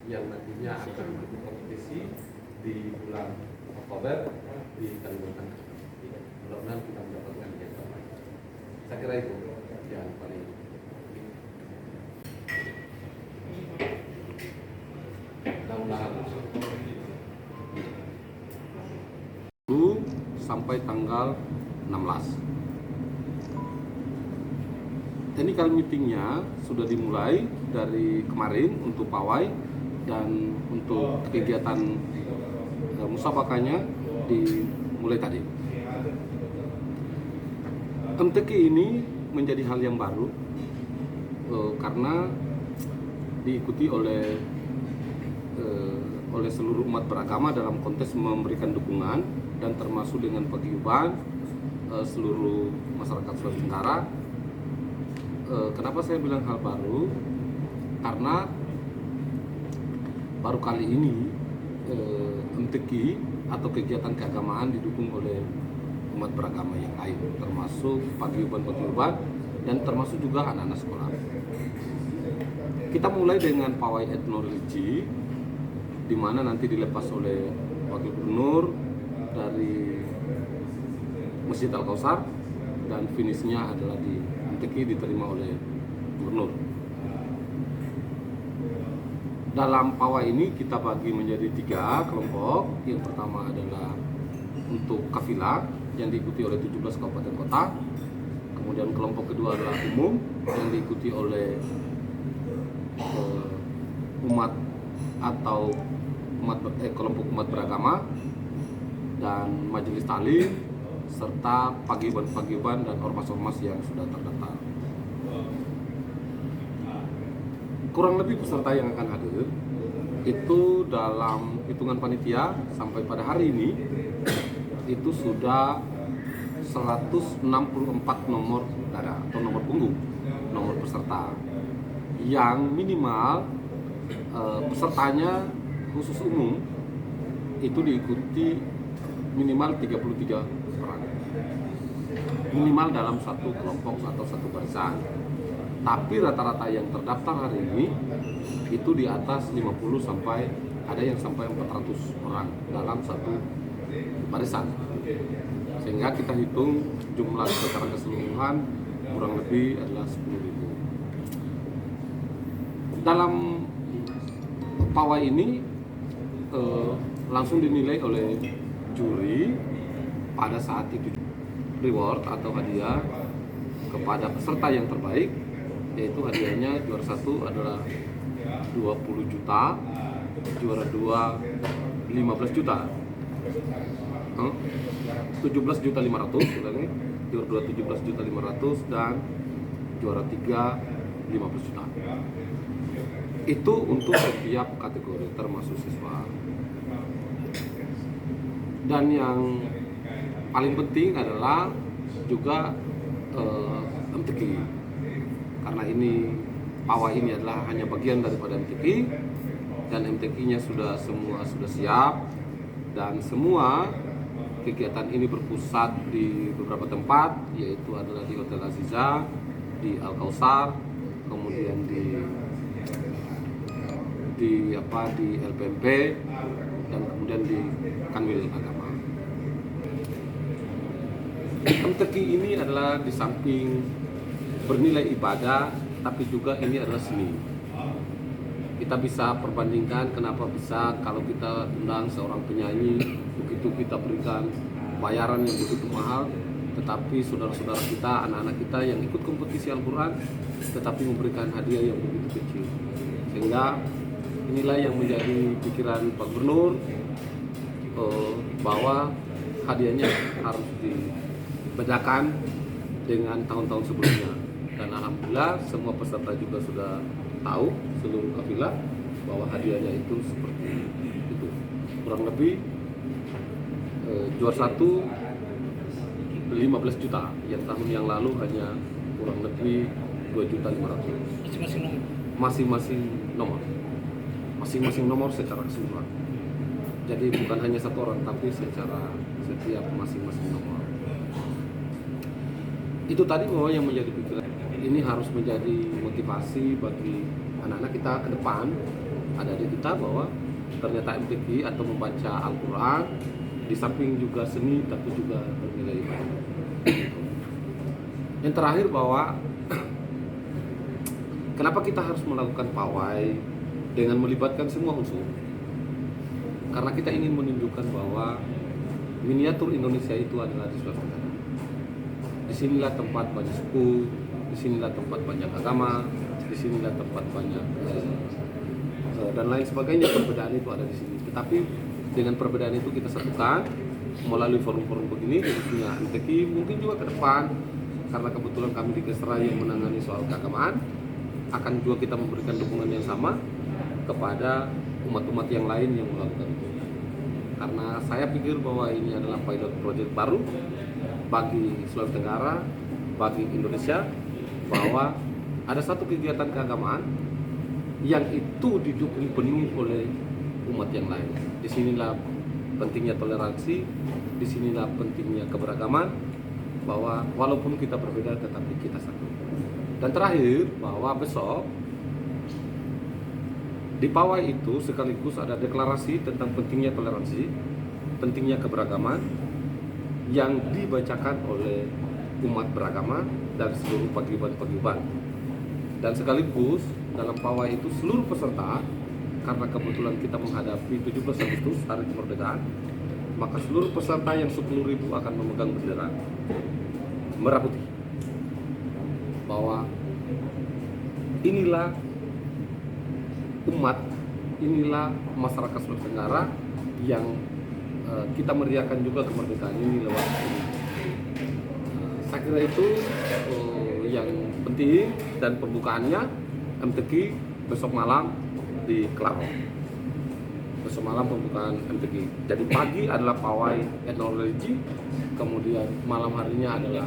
yang nantinya akan mengikuti kompetisi di bulan Oktober di Kalimantan. Mudah-mudahan kita mendapatkan yang terbaik. Saya kira itu yang paling sampai tanggal 16. Ini kali meetingnya sudah dimulai dari kemarin untuk pawai dan untuk kegiatan musabakahnya dimulai tadi. MTQ ini menjadi hal yang baru karena diikuti oleh seluruh umat beragama dalam konteks memberikan dukungan dan termasuk dengan paguyuban seluruh masyarakat Sulawesi Tenggara. Kenapa saya bilang hal baru? Karena baru kali ini MTQ atau kegiatan keagamaan didukung oleh umat beragama yang lain, termasuk paguyuban dan termasuk juga anak-anak sekolah. Kita mulai dengan pawai etnoreligi, di mana nanti dilepas oleh Wakil Gubernur dari Masjid Al-Kausar dan finishnya adalah di MTQ diterima oleh Gubernur. Dalam pawai ini kita bagi menjadi 3 kelompok. Yang pertama adalah untuk kafilah yang diikuti oleh 17 kabupaten kota. Kemudian kelompok kedua adalah umum yang diikuti oleh umat atau kelompok umat beragama dan majelis taklim serta paguyuban dan ormas-ormas yang sudah terdaftar. Kurang lebih peserta yang akan hadir itu dalam hitungan panitia sampai pada hari ini itu sudah 164 nomor dada atau nomor punggung, nomor peserta. Yang minimal pesertanya khusus umum itu diikuti minimal 33 orang. Minimal dalam satu kelompok atau satu barisan. Tapi rata-rata yang terdaftar hari ini itu di atas 50 sampai ada yang sampai 400 orang dalam satu barisan. Sehingga kita hitung jumlah secara keseluruhan kurang lebih adalah 10.000. Dalam pawai ini langsung dinilai oleh juri pada saat itu reward atau hadiah kepada peserta yang terbaik, yaitu hadiahnya juara 1 adalah 20 juta, juara 2 15 juta, 17 juta 500, juara 2 17 juta 500 dan juara 3 15 juta. Itu untuk setiap kategori termasuk siswa. Dan yang paling penting adalah juga MTQ, karena ini pawai ini adalah hanya bagian daripada MTQ dan MTQ-nya sudah siap dan semua kegiatan ini berpusat di beberapa tempat, yaitu adalah di Hotel Aziza, di Al-Kausar, kemudian di LPMP dan kemudian di Kanwil Agama. MTQ ini adalah di samping bernilai ibadah, tapi juga ini adalah seni. Kita bisa perbandingkan kenapa bisa kalau kita undang seorang penyanyi, begitu kita berikan bayaran yang begitu mahal, tetapi saudara-saudara kita, anak-anak kita yang ikut kompetisi Al-Quran, tetapi memberikan hadiah yang begitu kecil. Sehingga inilah yang menjadi pikiran Pak Gubernur, bahwa hadiahnya harus dibedakan dengan tahun-tahun sebelumnya. Dan alhamdulillah semua peserta juga sudah tahu, seluruh kafilah, bahwa hadiahnya itu seperti itu. Kurang lebih juara 1 15 juta, yang tahun yang lalu hanya kurang lebih 2.500.000. Masing-masing nomor secara keseluruhan. Jadi bukan hanya satu orang, tapi secara setiap masing-masing nomor. Itu tadi bahwa yang menjadi pikiran ini harus menjadi motivasi bagi anak-anak kita ke depan adik kita bahwa ternyata MTQ atau membaca Al-Quran di samping juga seni tapi juga bernilai ibadah. Yang terakhir bahwa kenapa kita harus melakukan pawai dengan melibatkan semua unsur? Karena kita ingin menunjukkan bahwa miniatur Indonesia itu adalah di Sulawesi Tenggara. Disinilah tempat banyak suku, disinilah tempat banyak agama, disinilah tempat banyak dan lain sebagainya. Perbedaan itu ada di sini. Tetapi dengan perbedaan itu kita satukan melalui forum-forum begini, khususnya MTQ mungkin juga ke depan. Karena kebetulan kami di Kesra yang menangani soal keagamaan, akan juga kita memberikan dukungan yang sama kepada umat-umat yang lain yang melakukan itu. Karena saya pikir bahwa ini adalah pilot project baru bagi Sulawesi Tenggara, bagi Indonesia, bahwa ada satu kegiatan keagamaan yang itu didukung penuh oleh umat yang lain. Disinilah pentingnya toleransi, disinilah pentingnya keberagaman, bahwa walaupun kita berbeda tetapi kita satu. Dan terakhir bahwa besok di pawai itu sekaligus ada deklarasi tentang pentingnya toleransi, pentingnya keberagaman yang dibacakan oleh umat beragama dan seluruh paguyuban-paguyuban. Dan sekaligus dalam pawai itu seluruh peserta, karena kebetulan kita menghadapi 17 Agustus hari kemerdekaan, maka seluruh peserta yang 10.000 akan memegang bendera merah putih, bahwa inilah umat, inilah masyarakat Sulawesi Tenggara yang kita meriahkan juga kemerdekaan ini lewat ini. Saya kira itu yang penting, dan pembukaannya MTQ besok malam di Klaro. Besok malam pembukaan MTQ. Jadi pagi adalah pawai etnologi, kemudian malam harinya adalah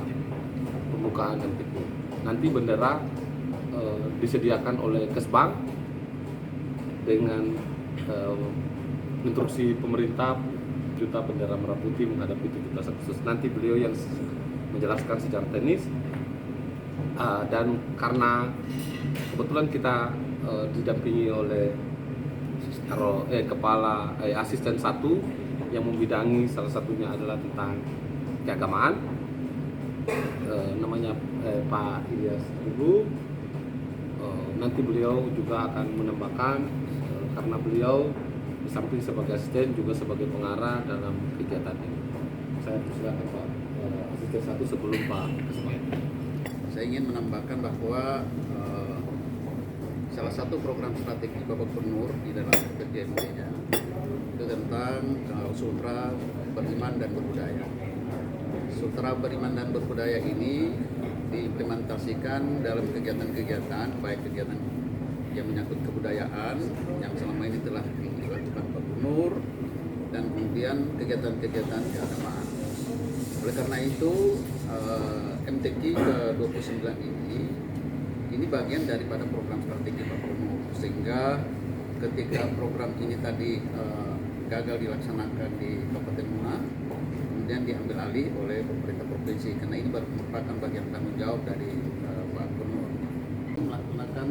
pembukaan MTQ. Nanti bendera disediakan oleh Kesbang dengan instruksi pemerintah juta bendera merah putih menghadapi 17 Agustus. Nanti beliau yang menjelaskan secara teknis, dan karena kebetulan kita didampingi oleh kepala asisten 1 yang membidangi, salah satunya adalah tentang keagamaan, namanya Pak Ilyas Ibu. Nanti beliau juga akan menambahkan, karena beliau di samping sebagai asisten juga sebagai pengarah dalam kegiatan ini. Saya persilakan Pak asisten 1 sebelum Pak Kesbang. Saya ingin menambahkan bahwa salah satu program strategi Bapak Gubernur di dalam PTMD-nya itu tentang sutra beriman dan berbudaya. Sutra beriman dan berbudaya ini diimplementasikan dalam kegiatan-kegiatan, baik kegiatan yang menyangkut kebudayaan yang selama ini telah dilakukan Pak Gubernur, dan kemudian kegiatan-kegiatan keagamaan. Oleh karena itu MTQ ke-29 ini bagian daripada program strategi Pak Gubernur, sehingga ketika program ini tadi gagal dilaksanakan di Kabupaten Muna, kemudian diambil alih oleh pemerintah provinsi, karena ini merupakan bagian tanggung jawab dari Pak Gubernur melaksanakan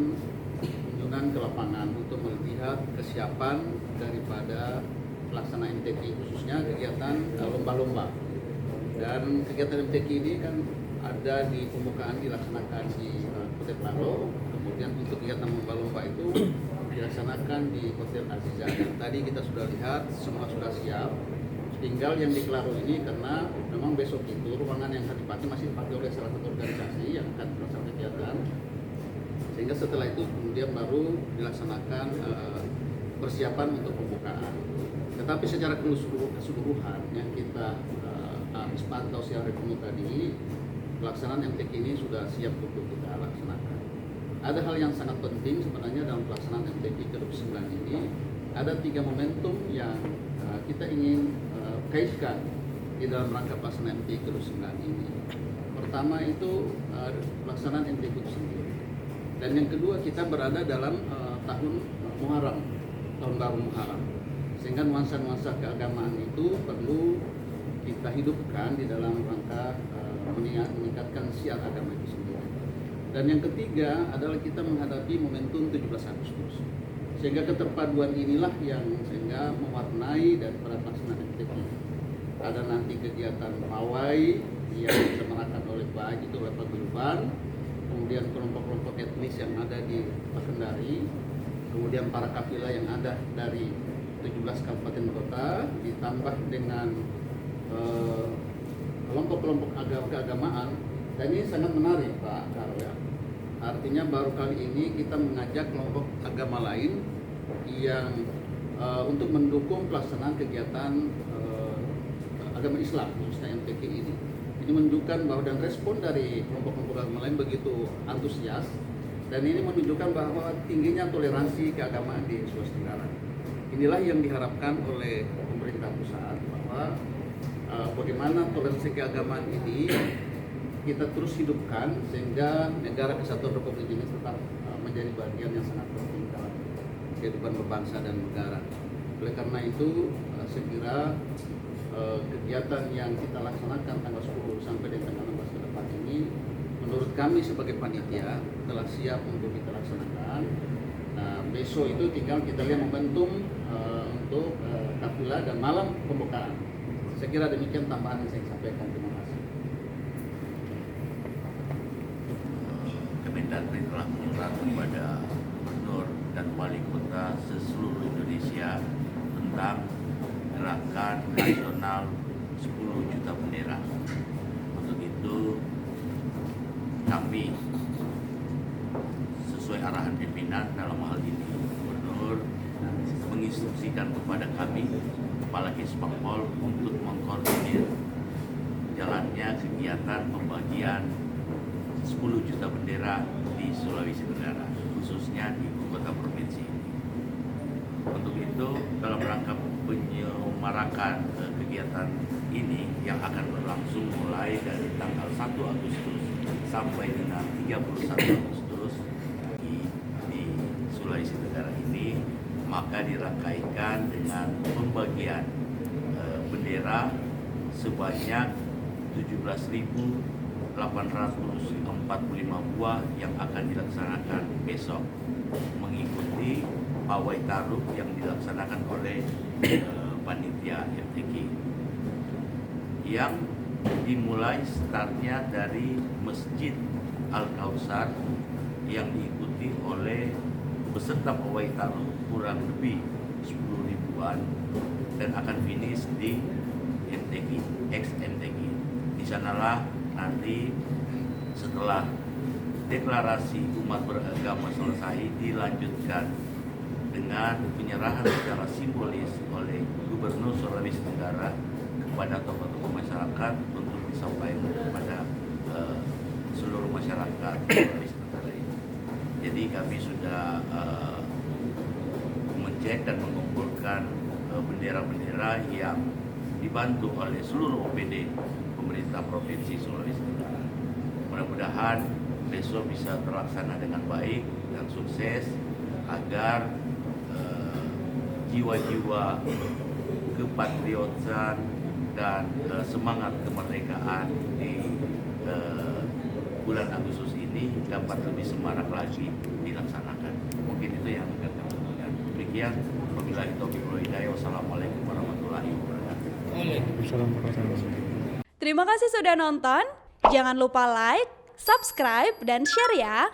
kunjungan ke lapangan untuk melihat kesiapan daripada pelaksanaan MTQ, khususnya kegiatan lomba-lomba. Dan kegiatan MTQ ini kan ada di pembukaan dilaksanakan di Hotel Klaro, kemudian untuk kegiatan lomba-lomba itu dilaksanakan di Hotel Aziza. Dan tadi kita sudah lihat semua sudah siap. Tinggal yang di Klaro ini, karena memang besok itu ruangan yang akan dipakai masih dipakai oleh salah satu organisasi yang akan melaksanakan kegiatan, sehingga setelah itu kemudian baru dilaksanakan persiapan untuk pembukaan. Tetapi secara keseluruhan yang kita pantau secara penuh tadi, pelaksanaan MTQ ini sudah siap untuk kita laksanakan. Ada hal yang sangat penting sebenarnya dalam pelaksanaan MTQ ke-29 ini. Ada 3 momentum yang kita ingin kaitkan di dalam rangka pelaksanaan MTQ ke-29 ini. Pertama itu pelaksanaan MTQ itu sendiri. Dan yang kedua, kita berada dalam tahun Muharram, tahun baru Muharram. Sehingga nuansa-nuansa keagamaan itu perlu kita hidupkan di dalam rangka meningkatkan siar agama itu sendiri. Dan yang ketiga adalah kita menghadapi momentum 17 Agustus. Sehingga keterpaduan inilah yang sehingga mewarnai dan pelaksanaan MTQ. Ada nanti kegiatan pawai yang diselenggarakan oleh baik itu oleh paguyuban, kemudian kelompok-kelompok etnis yang ada di Kendari, kemudian para kafilah yang ada dari 17 kabupaten kota, ditambah dengan kelompok-kelompok keagamaan. Dan ini sangat menarik Pak Karo ya. Artinya baru kali ini kita mengajak kelompok agama lain yang untuk mendukung pelaksanaan kegiatan agama Islam khususnya MTQ ini. Ini menunjukkan bahwa dan respon dari kelompok-kelompok agama lain begitu antusias, dan ini menunjukkan bahwa tingginya toleransi keagamaan di Sulawesi Tenggara. Inilah yang diharapkan oleh pemerintah pusat, bahwa bagaimana toleransi keagamaan ini kita terus hidupkan sehingga negara kesatuan Republik ini tetap menjadi bagian yang sangat penting dalam kehidupan berbangsa dan negara. Oleh karena itu saya kira kegiatan yang kita laksanakan tanggal 10 sampai dengan tanggal 16 ke depan ini menurut kami sebagai panitia telah siap untuk kita laksanakan. Nah, besok itu tinggal kita lihat momentum untuk kafilah dan malam pembukaan. Saya kira demikian tambahan yang saya sampaikan. Terima kasih. Kemendagri telah menyurat kepada gubernur dan wali kota seluruh Indonesia tentang gerakan nasional 10 juta bendera. Untuk itu kami sesuai arahan pimpinan dalam hal ini gubernur menginstruksikan kepada kami Kepala Kisbangpol untuk mengkoordinir jalannya kegiatan pembagian 10 juta bendera di Sulawesi Tenggara, khususnya di ibu kota provinsi ini. Untuk itu, dalam rangka menyemarakan kegiatan ini yang akan berlangsung mulai dari tanggal 1 Agustus sampai dengan 31 Agustus di Sulawesi Tenggara ini, maka dirangkaikan dengan pembagian bendera sebanyak 17.845 buah yang akan dilaksanakan besok, mengikuti pawai taruh yang dilaksanakan oleh panitia MTQ yang dimulai startnya dari Masjid Al-Kautsar yang diikuti oleh peserta pawai taruh kurang lebih 10 ribuan dan akan finish di MTQ, ex-MTQ. Di sanalah nanti setelah deklarasi umat beragama selesai dilanjutkan dengan penyerahan secara simbolis oleh Gubernur Sulawesi Tenggara kepada tokoh-tokoh masyarakat untuk disampaikan kepada seluruh masyarakat Sulawesi Tenggara ini. Jadi kami sudah mengecek dan mengumpulkan bendera-bendera yang dibantu oleh seluruh OPD pemerintah Provinsi Sulawesi Tenggara. Mudah-mudahan besok bisa terlaksana dengan baik dan sukses agar jiwa-jiwa kepatriotan dan semangat kemerdekaan di bulan Agustus ini dapat lebih semarak lagi dilaksanakan. Mungkin itu yang akan kami lakukan. Demikian, wabillahi taufiq wal hidayah. Wassalamualaikum warahmatullahi wabarakatuh. Terima kasih sudah nonton. Jangan lupa like, subscribe, dan share ya.